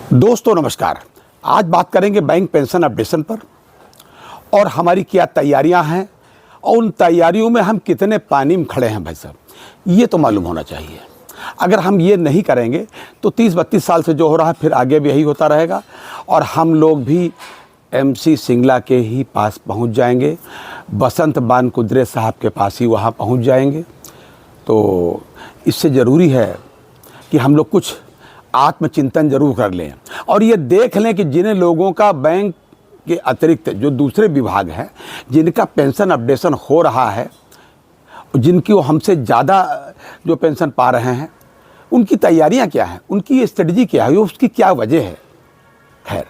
दोस्तों नमस्कार। आज बात करेंगे बैंक पेंशन अपडेशन पर और हमारी क्या तैयारियां हैं और उन तैयारियों में हम कितने पानी में खड़े हैं। भाई साहब, ये तो मालूम होना चाहिए। अगर हम ये नहीं करेंगे तो 30-32 साल से जो हो रहा है फिर आगे भी यही होता रहेगा और हम लोग भी MC सिंगला के ही पास पहुंच जाएंगे, बसंत बान कुद्रे साहब के पास ही वहाँ पहुंच जाएंगे। तो इससे ज़रूरी है कि हम लोग कुछ आत्मचिंतन जरूर कर लें और ये देख लें कि जिन लोगों का बैंक के अतिरिक्त जो दूसरे विभाग हैं जिनका पेंशन अपडेशन हो रहा है, जिनकी वो हमसे ज़्यादा जो पेंशन पा रहे हैं, उनकी तैयारियां क्या हैं, उनकी स्ट्रेटजी क्या है, उसकी क्या वजह है। खैर,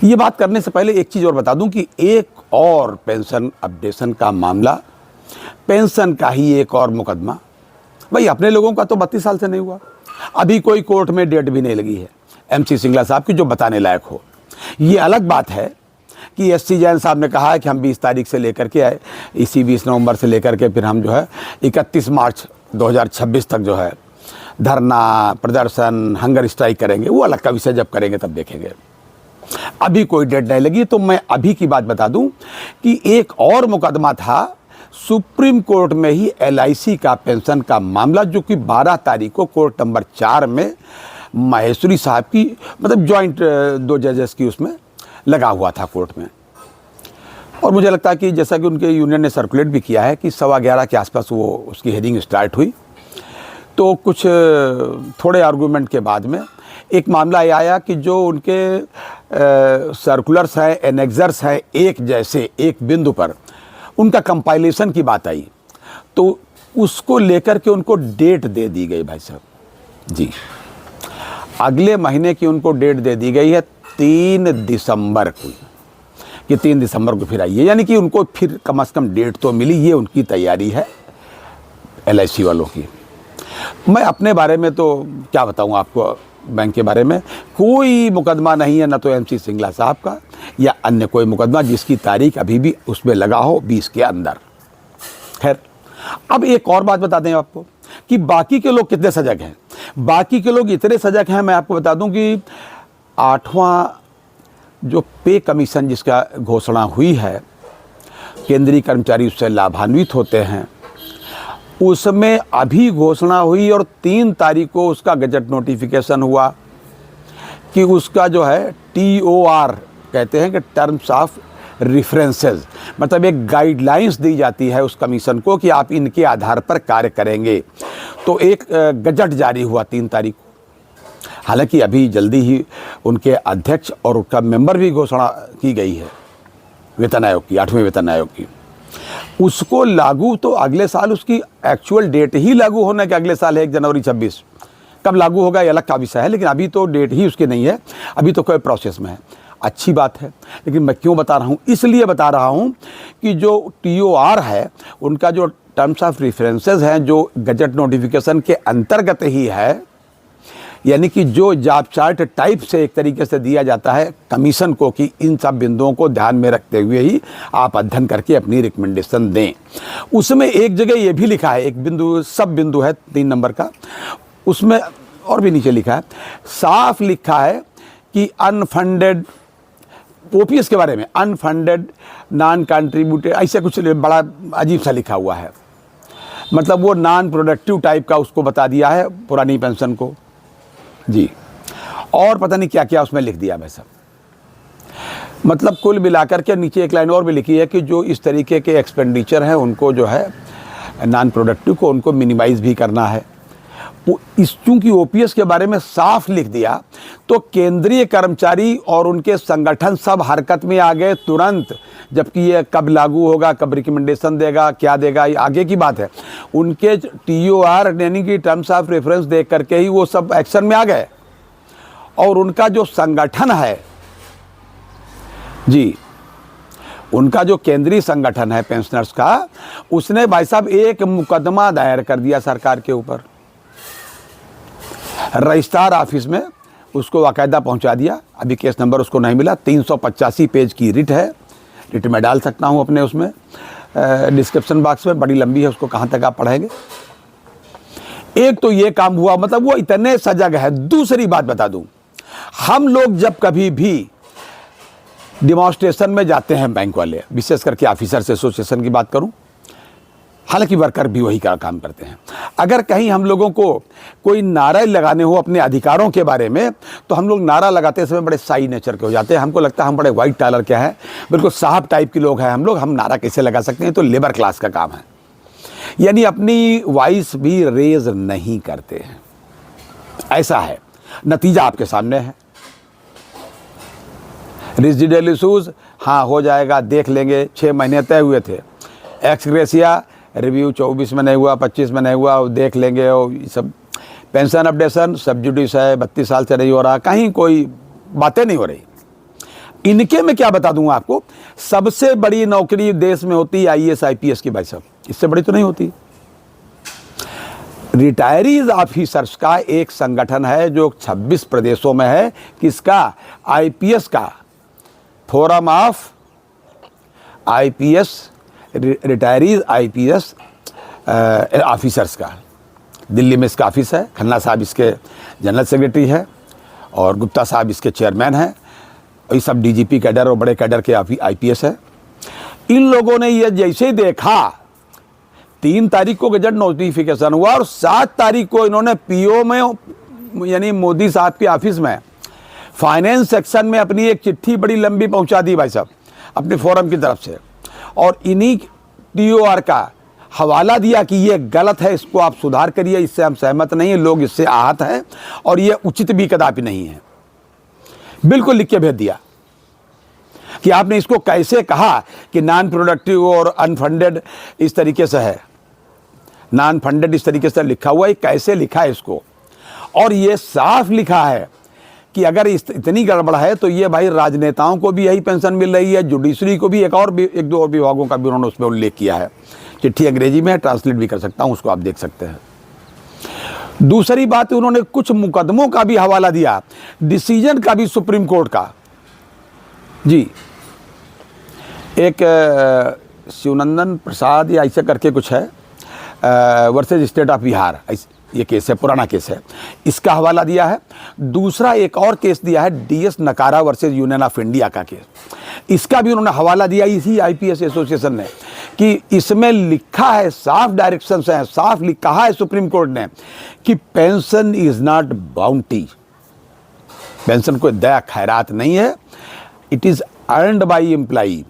ये बात करने से पहले एक चीज़ और बता दूं कि एक और पेंशन अपडेशन का मामला, पेंशन का ही एक और मुकदमा, भाई अपने लोगों का तो 32 साल से नहीं हुआ, अभी कोई कोर्ट में डेट भी नहीं लगी है MC सिंगला साहब की जो बताने लायक हो। ये अलग बात है कि SC जैन साहब ने कहा है कि हम 20 तारीख से लेकर के आए, इसी 20 नवंबर से लेकर के फिर हम जो है 31 मार्च 2026 तक जो है धरना प्रदर्शन हंगर स्ट्राइक करेंगे। वो अलग का विषय जब करेंगे तब देखेंगे। अभी कोई डेट नहीं लगी। तो मैं अभी की बात बता दूं कि एक और मुकदमा था सुप्रीम कोर्ट में ही LIC का पेंशन का मामला, जो कि 12 तारीख को कोर्ट नंबर 4 में माहेश्वरी साहब की मतलब जॉइंट 2 जजेस की उसमें लगा हुआ था कोर्ट में। और मुझे लगता है कि जैसा कि उनके यूनियन ने सर्कुलेट भी किया है कि 11:15 के आसपास वो उसकी हेयरिंग स्टार्ट हुई। तो कुछ थोड़े आर्गूमेंट के बाद में एक मामला ये आया कि जो उनके सर्कुलर्स हैं, एनेक्सर्स हैं, एक जैसे एक बिंदु पर उनका कंपाइलेशन की बात आई, तो उसको लेकर के उनको डेट दे दी गई। भाई साहब जी, अगले महीने की उनको डेट दे दी गई है 3 दिसंबर को, कि 3 दिसंबर को फिर आइए, यानी कि उनको फिर कम से कम डेट तो मिली। ये उनकी तैयारी है LIC वालों की। मैं अपने बारे में तो क्या बताऊँ आपको, बैंक के बारे में कोई मुकदमा नहीं है, ना तो MC सिंगला साहब का या अन्य कोई मुकदमा जिसकी तारीख अभी भी उसमें लगा हो 20 के अंदर। खैर, अब एक और बात बता दें आपको कि बाकी के लोग कितने सजग हैं। बाकी के लोग इतने सजग हैं, मैं आपको बता दूं कि 8वां जो पे कमीशन जिसका घोषणा हुई है, केंद्रीय कर्मचारी उससे लाभान्वित होते हैं, उसमें अभी घोषणा हुई और 3 तारीख को उसका गजट नोटिफिकेशन हुआ कि उसका जो है TOR कहते हैं कि टर्म्स ऑफ रेफरेंसेस, मतलब एक गाइडलाइंस दी जाती है उस कमीशन को कि आप इनके आधार पर कार्य करेंगे। तो एक गजट जारी हुआ 3 तारीख को। हालांकि अभी जल्दी ही उनके अध्यक्ष और उनका मेंबर भी घोषणा की गई है वेतन आयोग की, 8वें वेतन आयोग की। उसको लागू तो अगले साल, उसकी एक्चुअल डेट ही लागू होने के अगले साल है 1 जनवरी 26। कब लागू होगा ये अलग का विषय है, लेकिन अभी तो डेट ही उसकी नहीं है, अभी तो कोई प्रोसेस में है। अच्छी बात है, लेकिन मैं क्यों बता रहा हूँ, इसलिए बता रहा हूँ कि जो TOR है, उनका जो टर्म्स ऑफ रेफरेंसेस हैं, जो गजट नोटिफिकेशन के अंतर्गत ही है, यानी कि जो जॉब चार्ट टाइप से एक तरीके से दिया जाता है कमीशन को कि इन सब बिंदुओं को ध्यान में रखते हुए ही आप अध्ययन करके अपनी रिकमेंडेशन दें। उसमें एक जगह ये भी लिखा है, एक बिंदु सब बिंदु है 3 नंबर का, उसमें और भी नीचे लिखा है, साफ लिखा है कि अनफंडेड OPS के बारे में, अनफंडेड नॉन कंट्रीब्यूटेड, ऐसे कुछ बड़ा अजीब सा लिखा हुआ है। मतलब वो नॉन प्रोडक्टिव टाइप का उसको बता दिया है पुरानी पेंशन को जी, और पता नहीं क्या क्या उसमें लिख दिया भाई साहब। मतलब कुल मिलाकर के नीचे एक लाइन और भी लिखी है कि जो इस तरीके के एक्सपेंडिचर हैं उनको जो है नॉन प्रोडक्टिव को उनको मिनिमाइज भी करना है। इस चूंकि OPS के बारे में साफ लिख दिया तो केंद्रीय कर्मचारी और उनके संगठन सब हरकत में आ गए तुरंत, जबकि ये कब लागू होगा, कब रिकमेंडेशन देगा, क्या देगा, ये आगे की बात है। उनके TOR यानी कि टर्म्स ऑफ रेफरेंस देख करके ही वो सब एक्शन में आ गए। और उनका जो संगठन है जी, उनका जो केंद्रीय संगठन है पेंशनर्स का, उसने भाई साहब एक मुकदमा दायर कर दिया सरकार के ऊपर, रजिस्ट्रार ऑफिस में उसको बाकायदा पहुंचा दिया। अभी केस नंबर उसको नहीं मिला। 385 पेज की रिट है, रिट में डाल सकता हूं अपने उसमें डिस्क्रिप्शन बॉक्स में, बड़ी लंबी है, उसको कहां तक आप पढ़ेंगे। एक तो ये काम हुआ, मतलब वो इतने सजग है। दूसरी बात बता दूं, हम लोग जब कभी भी डिमॉन्स्ट्रेशन में जाते हैं, बैंक वाले, विशेष करके ऑफिसर्स एसोसिएशन की बात करूं, हालांकि वर्कर भी वही का काम करते हैं, अगर कहीं हम लोगों को कोई नारा लगाने हो अपने अधिकारों के बारे में, तो हम लोग नारा लगाते समय बड़े साई नेचर के हो जाते हैं। हमको लगता है हम बड़े वाइट कॉलर क्या है, बिल्कुल साहब टाइप के लोग हैं हम लोग, हम नारा कैसे लगा सकते हैं, तो लेबर क्लास का काम है। यानी अपनी वॉइस भी रेज नहीं करते हैं, ऐसा है। नतीजा आपके सामने है। रेजिडेंशियल इशूज, हाँ हो जाएगा, देख लेंगे, 6 महीने तय हुए थे। एक्स ग्रेसिया रिव्यू 24 में नहीं हुआ, 25 में नहीं हुआ, देख लेंगे। और सब पेंशन अपडेशन सब जुडिस है, 32 साल से नहीं हो रहा, कहीं कोई बातें नहीं हो रही। इनके में क्या बता दूं आपको, सबसे बड़ी नौकरी देश में होती है IAS IPS की, भाई साहब, इससे बड़ी तो नहीं होती। रिटायरीज ऑफिसर्स का एक संगठन है जो 26 प्रदेशों में है, किसका, IPS का, forum of IPS retirees IPS officers का। दिल्ली में इसका ऑफिस है, खन्ना साहब इसके जनरल सेक्रेटरी है और गुप्ता साहब इसके चेयरमैन हैं। ये सब DGP कैडर और बड़े कैडर के IPS है। इन लोगों ने ये जैसे ही देखा, 3 तारीख को गजट नोटिफिकेशन हुआ और 7 तारीख को इन्होंने PO में, यानी मोदी साहब के ऑफिस में, फाइनेंस सेक्शन में अपनी एक चिट्ठी बड़ी लंबी पहुंचा दी भाई साहब अपने फोरम की तरफ से, और इन्हीं TOR का हवाला दिया कि ये गलत है, इसको आप सुधार करिए, इससे हम सहमत नहीं है, लोग इससे आहत हैं और ये उचित भी कदापि नहीं है। बिल्कुल लिख के भेज दिया कि आपने इसको कैसे कहा कि नॉन प्रोडक्टिव और अनफंडेड इस तरीके से है, नॉन फंडेड इस तरीके से लिखा हुआ है, कैसे लिखा है इसको। और ये साफ लिखा है कि अगर इतनी गड़बड़ है तो ये भाई राजनेताओं को भी यही पेंशन मिल रही है, जुडिशरी को भी, एक दो और विभागों का भी उन्होंने उसमें उल्लेख किया है। चिट्ठी अंग्रेजी में है, ट्रांसलेट भी कर सकता हूं, उसको आप देख सकते हैं। दूसरी बात, उन्होंने कुछ मुकदमों का भी हवाला दिया, डिसीजन का भी सुप्रीम कोर्ट का। जी, एक शिवनंदन प्रसाद या ऐसे करके कुछ है, वर्सेज स्टेट ऑफ बिहार, ये केस है, पुराना केस है, इसका हवाला दिया है। दूसरा एक और केस दिया है, DS नकारा वर्सेज यूनियन ऑफ इंडिया का केस, इसका भी उन्होंने हवाला दिया इसी IPS एसोसिएशन ने, कि इसमें लिखा है, साफ डायरेक्शन है, साफ लिखा है सुप्रीम कोर्ट ने कि pension is not bounty, pension कोई दया खैरात नहीं है, it is earned by employee.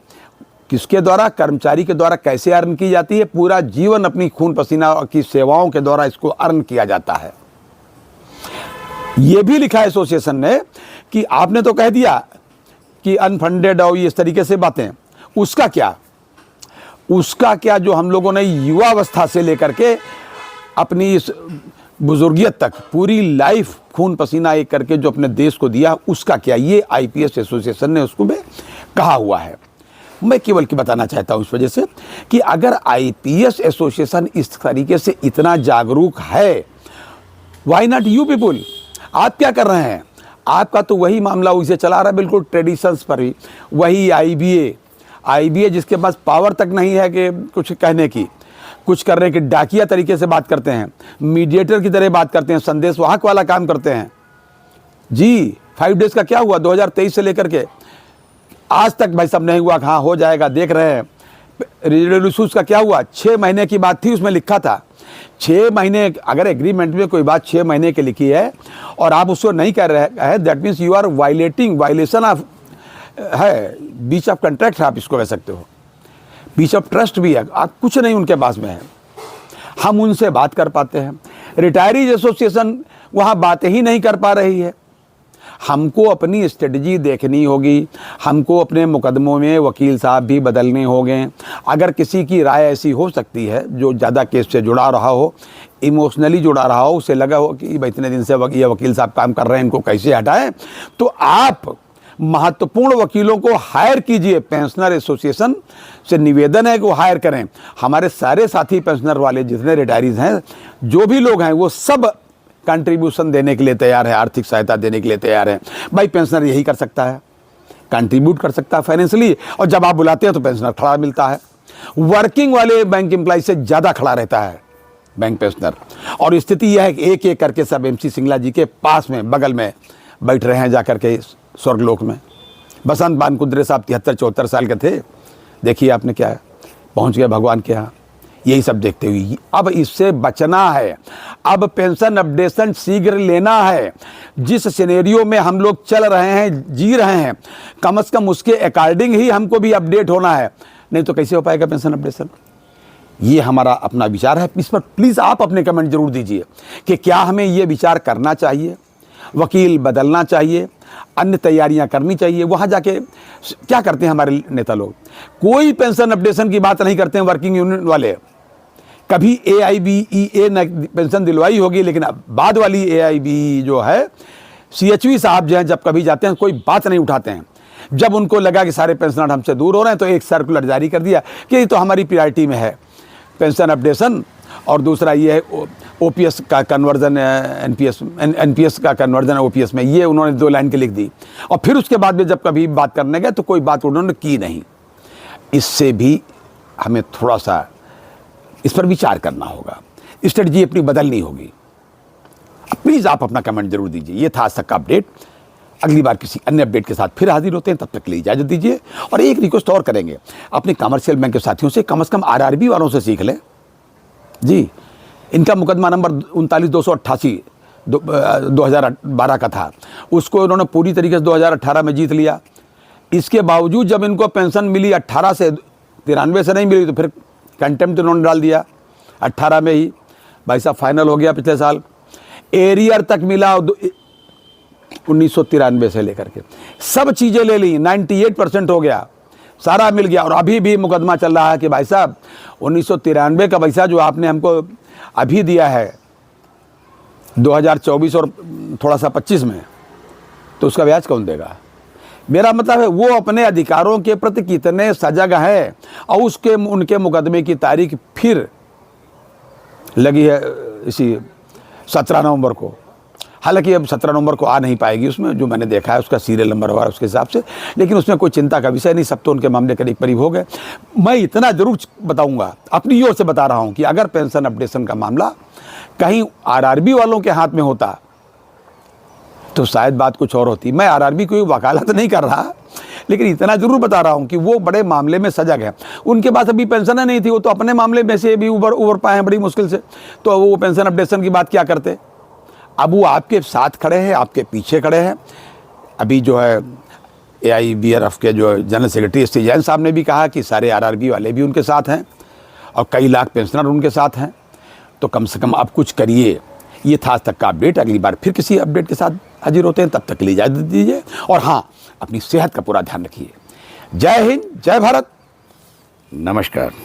किसके द्वारा, कर्मचारी के द्वारा कैसे अर्न की जाती है, पूरा जीवन अपनी खून पसीना की सेवाओं के द्वारा इसको अर्न किया जाता है। यह भी लिखा है एसोसिएशन ने कि आपने तो कह दिया कि अनफंडेड और इस तरीके से बातें, उसका क्या, उसका क्या जो हम लोगों ने युवावस्था से लेकर के अपनी इस बुजुर्गियत तक पूरी लाइफ खून पसीना एक करके जो अपने देश को दिया, उसका क्या, ये IPS एसोसिएशन ने उसको में कहा हुआ है। मैं केवल की बताना चाहता हूं इस वजह से कि अगर IPS एसोसिएशन इस तरीके से इतना जागरूक है, व्हाई नॉट यू पीपुल, आप क्या कर रहे हैं? आपका तो वही मामला उसे चला रहा है, बिल्कुल ट्रेडिशंस पर ही, वही IBA जिसके पास पावर तक नहीं है कि कुछ कहने की, कुछ करने की, डाकिया तरीके से बात करते हैं, मीडिएटर की तरह बात करते हैं, संदेश वाहक वाला काम करते हैं। जी, 5 डेज का क्या हुआ 2023 से लेकर के आज तक भाई साहब नहीं हुआ, हाँ हो जाएगा, देख रहे हैं। रेजिडेंशियल इशूज का क्या हुआ, 6 महीने की बात थी, उसमें लिखा था 6 महीने, अगर एग्रीमेंट में कोई बात 6 महीने की लिखी है और आप उसको नहीं कर रहे हैं, that means you are violation of है, बीच ऑफ कॉन्ट्रैक्ट आप इसको कह सकते हो, बीच ऑफ ट्रस्ट भी है, आप कुछ नहीं उनके पास में है, हम उनसे बात कर पाते हैं। रिटायरीज एसोसिएशन वहाँ बातें ही नहीं कर पा रही है। हमको अपनी स्ट्रेटजी देखनी होगी, हमको अपने मुकदमों में वकील साहब भी बदलने होंगे। अगर किसी की राय ऐसी हो सकती है जो ज़्यादा केस से जुड़ा रहा हो, इमोशनली जुड़ा रहा हो, उसे लगा हो कि भाई इतने दिन से ये वकील साहब काम कर रहे हैं, इनको कैसे हटाएं, तो आप महत्वपूर्ण वकीलों को हायर कीजिए। पेंशनर एसोसिएशन से निवेदन है कि वो हायर करें। हमारे सारे साथी पेंशनर वाले जितने रिटायरीज हैं, जो भी लोग हैं, वो सब कंट्रीब्यूशन देने के लिए तैयार है, आर्थिक सहायता देने के लिए तैयार है। भाई पेंशनर यही कर सकता है, कंट्रीब्यूट कर सकता है फाइनेंशियली, और जब आप बुलाते हैं तो पेंशनर खड़ा मिलता है। वर्किंग वाले बैंक एम्प्लॉय से ज़्यादा खड़ा रहता है बैंक पेंशनर। और स्थिति यह है कि एक एक करके सब MC सिंगला जी के पास में, बगल में बैठ रहे हैं जाकर के स्वर्गलोक में। बसंत बानकुद्रे साहब 73-74 साल के थे, देखिए आपने क्या पहुंच गया भगवान के यहाँ। यही सब देखते हुए अब इससे बचना है, अब पेंशन अपडेशन शीघ्र लेना है। जिस सिनेरियो में हम लोग चल रहे हैं, जी रहे हैं, कम से कम उसके अकॉर्डिंग ही हमको भी अपडेट होना है, नहीं तो कैसे हो पाएगा पेंशन अपडेशन। ये हमारा अपना विचार है। इस पर प्लीज़ आप अपने कमेंट जरूर दीजिए कि क्या हमें ये विचार करना चाहिए, वकील बदलना चाहिए, अन्य तैयारियां करनी चाहिए। वहाँ जाके क्या करते हैं हमारे नेता लोग, कोई पेंशन अपडेशन की बात नहीं करते हैं। वर्किंग यूनियन वाले कभी AIBEA पेंशन दिलवाई होगी, लेकिन बाद वाली AIBE जो है, CHV साहब जो हैं, जब कभी जाते हैं कोई बात नहीं उठाते हैं। जब उनको लगा कि सारे पेंशनर हमसे दूर हो रहे हैं तो एक सर्कुलर जारी कर दिया कि ये तो हमारी प्रायोरिटी में है पेंशन अपडेशन, और दूसरा ये है OPS का कन्वर्जन, NPS का कन्वर्जन OPS में। ये उन्होंने 2 लाइन के लिख दी, और फिर उसके बाद में जब कभी बात करने गए तो कोई बात उन्होंने की नहीं। इससे भी हमें थोड़ा सा इस पर विचार करना होगा, स्ट्रेटजी अपनी बदलनी होगी। प्लीज़ आप अपना कमेंट जरूर दीजिए। ये था आज तक का अपडेट। अगली बार किसी अन्य अपडेट के साथ फिर हाजिर होते हैं, तब तक के लिए इजाज़त दीजिए। और एक रिक्वेस्ट और करेंगे अपने कमर्शियल बैंक के साथियों से, कम RRB वालों से सीख लें जी। इनका मुकदमा नंबर 39-288 2012 का था, उसको इन्होंने पूरी तरीके से 2018 में जीत लिया। इसके बावजूद जब इनको पेंशन मिली 18 से 93 से नहीं मिली, तो फिर कंटेम्प्ट इन्होंने डाल दिया 18 में ही। भाई साहब फाइनल हो गया पिछले साल, एरियर तक मिला 1993 से लेकर के सब चीज़ें ले ली, 98% हो गया, सारा मिल गया। और अभी भी मुकदमा चल रहा है कि भाई साहब 1993 का पैसा जो आपने हमको अभी दिया है 2024 और थोड़ा सा 25 में, तो उसका ब्याज कौन देगा। मेरा मतलब है वो अपने अधिकारों के प्रति कितने सजग है। और उनके मुकदमे की तारीख फिर लगी है इसी 17 नवंबर को। हालांकि अब 17 नवंबर को आ नहीं पाएगी, उसमें जो मैंने देखा है उसका सीरियल नंबर हुआ उसके हिसाब से, लेकिन उसमें कोई चिंता का विषय नहीं। सब तो उनके मामले करीब करीब हो गए। मैं इतना जरूर बताऊंगा, अपनी ओर से बता रहा हूं, कि अगर पेंशन अपडेशन का मामला कहीं RRB वालों के हाथ में होता तो शायद बात कुछ और होती। मैं RRB कोई वकालत नहीं कर रहा, लेकिन इतना जरूर बता रहा हूं कि वो बड़े मामले में सजग है। उनके पास अभी पेंशन नहीं थी, वो तो अपने मामले में से भी उबर पाए हैं बड़ी मुश्किल से, तो वो पेंशन अपडेशन की बात क्या करते। अब वो आपके साथ खड़े हैं, आपके पीछे खड़े हैं। अभी जो है AIBRF के जो जनरल सेक्रेटरी ST जैन साहब ने भी कहा कि सारे RRB वाले भी उनके साथ हैं और कई लाख पेंशनर उनके साथ हैं। तो कम से कम आप कुछ करिए। ये था आज तक का अपडेट। अगली बार फिर किसी अपडेट के साथ हाजिर होते हैं, तब तक के लिए इजाज़त दीजिए। और हाँ, अपनी सेहत का पूरा ध्यान रखिए। जय हिंद, जय भारत, नमस्कार।